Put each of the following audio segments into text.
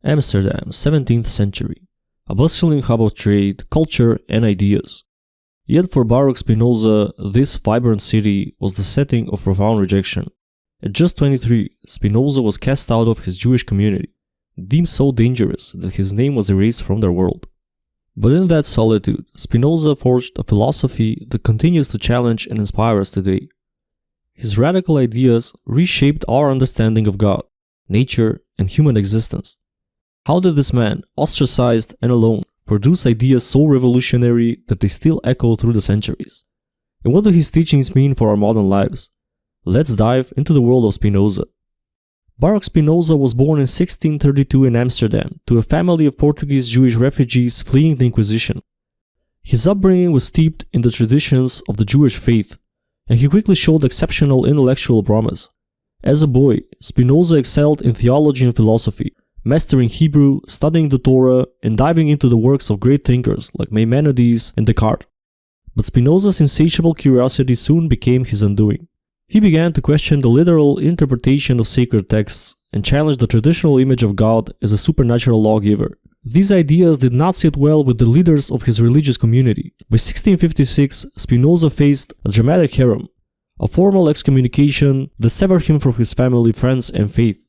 Amsterdam, 17th century, a bustling hub of trade, culture, and ideas. Yet for Baruch Spinoza, this vibrant city was the setting of profound rejection. At just 23, Spinoza was cast out of his Jewish community, deemed so dangerous that his name was erased from their world. But in that solitude, Spinoza forged a philosophy that continues to challenge and inspire us today. His radical ideas reshaped our understanding of God, nature, and human existence. How did this man, ostracized and alone, produce ideas so revolutionary that they still echo through the centuries? And what do his teachings mean for our modern lives? Let's dive into the world of Spinoza. Baruch Spinoza was born in 1632 in Amsterdam to a family of Portuguese Jewish refugees fleeing the Inquisition. His upbringing was steeped in the traditions of the Jewish faith, and he quickly showed exceptional intellectual promise. As a boy, Spinoza excelled in theology and philosophy, mastering Hebrew, studying the Torah, and diving into the works of great thinkers like Maimonides and Descartes. But Spinoza's insatiable curiosity soon became his undoing. He began to question the literal interpretation of sacred texts and challenged the traditional image of God as a supernatural lawgiver. These ideas did not sit well with the leaders of his religious community. By 1656, Spinoza faced a dramatic herem, a formal excommunication that severed him from his family, friends, and faith.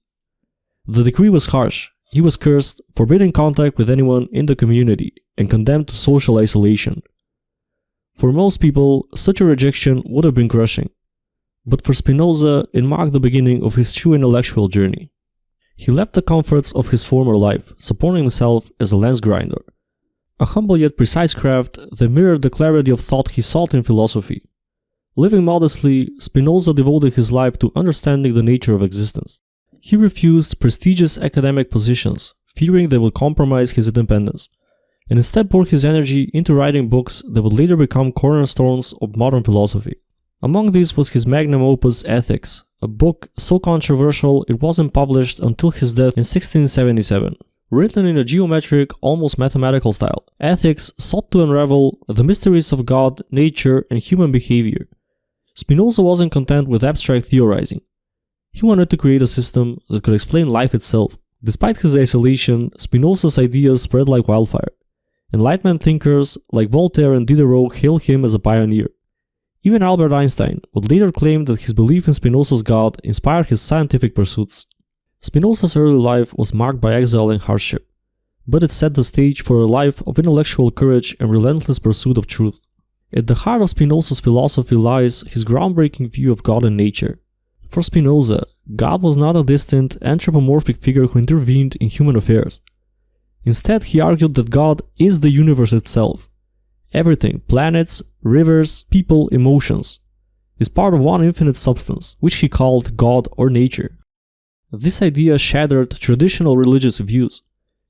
The decree was harsh. He was cursed, forbidden contact with anyone in the community, and condemned to social isolation. For most people, such a rejection would have been crushing. But for Spinoza, it marked the beginning of his true intellectual journey. He left the comforts of his former life, supporting himself as a lens grinder, a humble yet precise craft that mirrored the clarity of thought he sought in philosophy. Living modestly, Spinoza devoted his life to understanding the nature of existence. He refused prestigious academic positions, fearing they would compromise his independence, and instead poured his energy into writing books that would later become cornerstones of modern philosophy. Among these was his magnum opus Ethics, a book so controversial it wasn't published until his death in 1677. Written in a geometric, almost mathematical style, Ethics sought to unravel the mysteries of God, nature, and human behavior. Spinoza wasn't content with abstract theorizing. He wanted to create a system that could explain life itself. Despite his isolation, Spinoza's ideas spread like wildfire. Enlightenment thinkers like Voltaire and Diderot hailed him as a pioneer. Even Albert Einstein would later claim that his belief in Spinoza's God inspired his scientific pursuits. Spinoza's early life was marked by exile and hardship, but it set the stage for a life of intellectual courage and relentless pursuit of truth. At the heart of Spinoza's philosophy lies his groundbreaking view of God and nature. For Spinoza, God was not a distant, anthropomorphic figure who intervened in human affairs. Instead, he argued that God is the universe itself. Everything, planets, rivers, people, emotions, is part of one infinite substance, which he called God or nature. This idea shattered traditional religious views.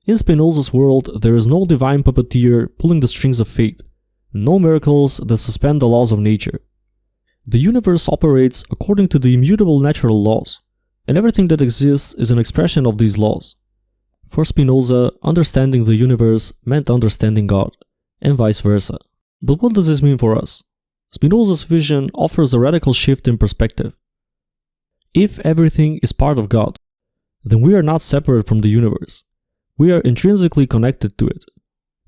In Spinoza's world, there is no divine puppeteer pulling the strings of fate, no miracles that suspend the laws of nature. The universe operates according to the immutable natural laws, and everything that exists is an expression of these laws. For Spinoza, understanding the universe meant understanding God, and vice versa. But what does this mean for us? Spinoza's vision offers a radical shift in perspective. If everything is part of God, then we are not separate from the universe. We are intrinsically connected to it.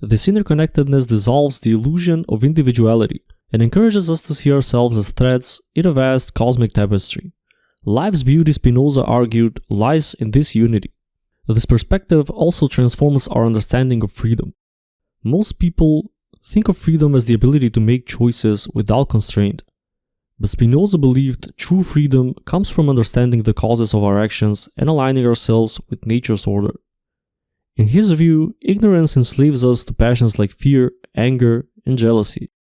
This interconnectedness dissolves the illusion of individuality and encourages us to see ourselves as threads in a vast cosmic tapestry. Life's beauty, Spinoza argued, lies in this unity. This perspective also transforms our understanding of freedom. Most people think of freedom as the ability to make choices without constraint. But Spinoza believed true freedom comes from understanding the causes of our actions and aligning ourselves with nature's order. In his view, ignorance enslaves us to passions like fear, anger, and jealousy.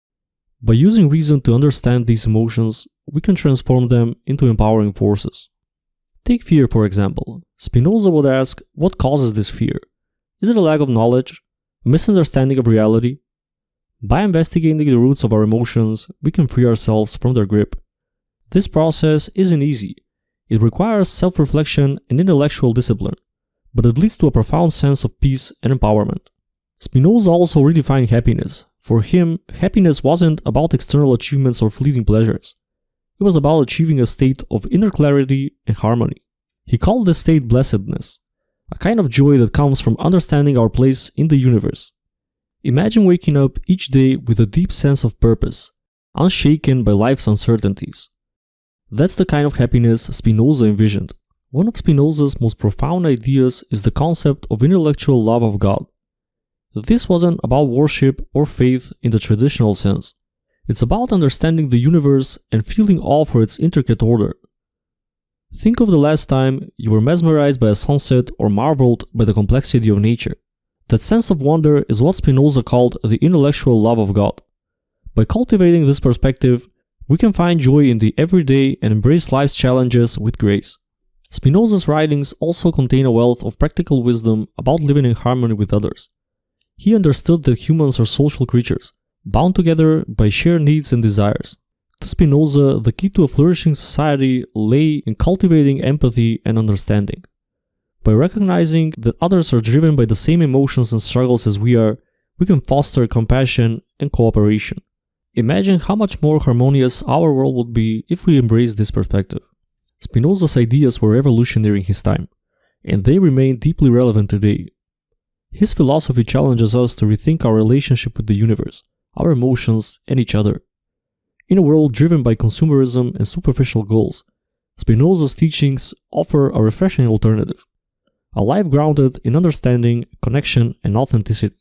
By using reason to understand these emotions, we can transform them into empowering forces. Take fear, for example. Spinoza would ask, what causes this fear? Is it a lack of knowledge? A misunderstanding of reality? By investigating the roots of our emotions, we can free ourselves from their grip. This process isn't easy. It requires self-reflection and intellectual discipline, but it leads to a profound sense of peace and empowerment. Spinoza also redefined happiness. For him, happiness wasn't about external achievements or fleeting pleasures. It was about achieving a state of inner clarity and harmony. He called this state blessedness, a kind of joy that comes from understanding our place in the universe. Imagine waking up each day with a deep sense of purpose, unshaken by life's uncertainties. That's the kind of happiness Spinoza envisioned. One of Spinoza's most profound ideas is the concept of intellectual love of God. This wasn't about worship or faith in the traditional sense. It's about understanding the universe and feeling awe for its intricate order. Think of the last time you were mesmerized by a sunset or marveled by the complexity of nature. That sense of wonder is what Spinoza called the intellectual love of God. By cultivating this perspective, we can find joy in the everyday and embrace life's challenges with grace. Spinoza's writings also contain a wealth of practical wisdom about living in harmony with others. He understood that humans are social creatures, bound together by shared needs and desires. To Spinoza, the key to a flourishing society lay in cultivating empathy and understanding. By recognizing that others are driven by the same emotions and struggles as we are, we can foster compassion and cooperation. Imagine how much more harmonious our world would be if we embraced this perspective. Spinoza's ideas were revolutionary in his time, and they remain deeply relevant today. His philosophy challenges us to rethink our relationship with the universe, our emotions, and each other. In a world driven by consumerism and superficial goals, Spinoza's teachings offer a refreshing alternative, a life grounded in understanding, connection, and authenticity.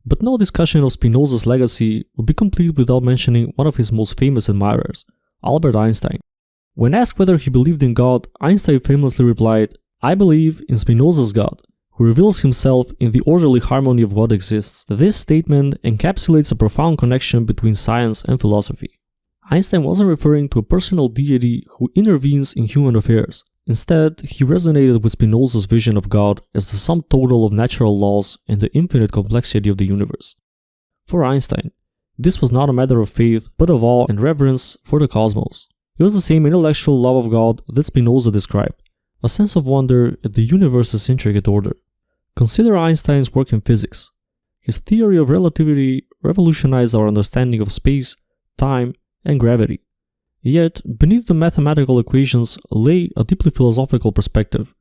But no discussion of Spinoza's legacy would be complete without mentioning one of his most famous admirers, Albert Einstein. When asked whether he believed in God, Einstein famously replied, "I believe in Spinoza's God, who reveals himself in the orderly harmony of what exists." This statement encapsulates a profound connection between science and philosophy. Einstein wasn't referring to a personal deity who intervenes in human affairs. Instead, he resonated with Spinoza's vision of God as the sum total of natural laws and the infinite complexity of the universe. For Einstein, this was not a matter of faith, but of awe and reverence for the cosmos. It was the same intellectual love of God that Spinoza described, a sense of wonder at the universe's intricate order. Consider Einstein's work in physics. His theory of relativity revolutionized our understanding of space, time, and gravity. Yet, beneath the mathematical equations lay a deeply philosophical perspective.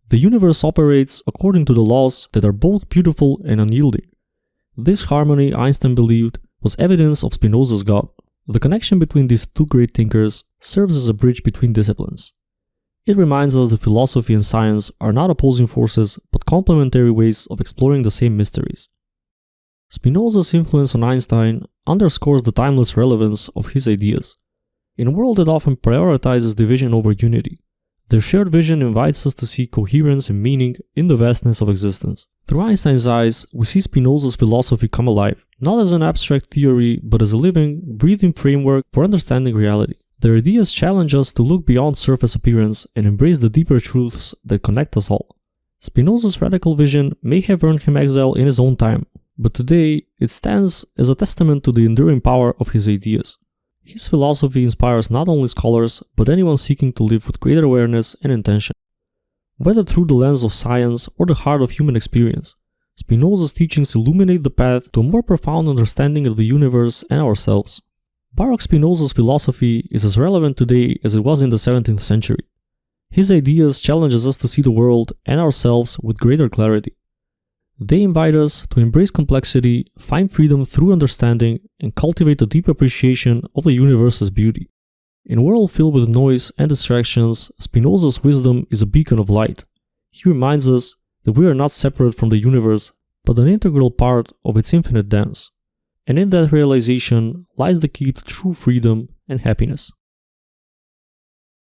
The universe operates according to the laws that are both beautiful and unyielding. This harmony, Einstein believed, was evidence of Spinoza's God. The connection between these two great thinkers serves as a bridge between disciplines. It reminds us that philosophy and science are not opposing forces, but complementary ways of exploring the same mysteries. Spinoza's influence on Einstein underscores the timeless relevance of his ideas. In a world that often prioritizes division over unity, their shared vision invites us to see coherence and meaning in the vastness of existence. Through Einstein's eyes, we see Spinoza's philosophy come alive, not as an abstract theory, but as a living, breathing framework for understanding reality. Their ideas challenge us to look beyond surface appearance and embrace the deeper truths that connect us all. Spinoza's radical vision may have earned him exile in his own time, but today it stands as a testament to the enduring power of his ideas. His philosophy inspires not only scholars, but anyone seeking to live with greater awareness and intention. Whether through the lens of science or the heart of human experience, Spinoza's teachings illuminate the path to a more profound understanding of the universe and ourselves. Baruch Spinoza's philosophy is as relevant today as it was in the 17th century. His ideas challenge us to see the world and ourselves with greater clarity. They invite us to embrace complexity, find freedom through understanding, and cultivate a deep appreciation of the universe's beauty. In a world filled with noise and distractions, Spinoza's wisdom is a beacon of light. He reminds us that we are not separate from the universe, but an integral part of its infinite dance. And in that realization lies the key to true freedom and happiness.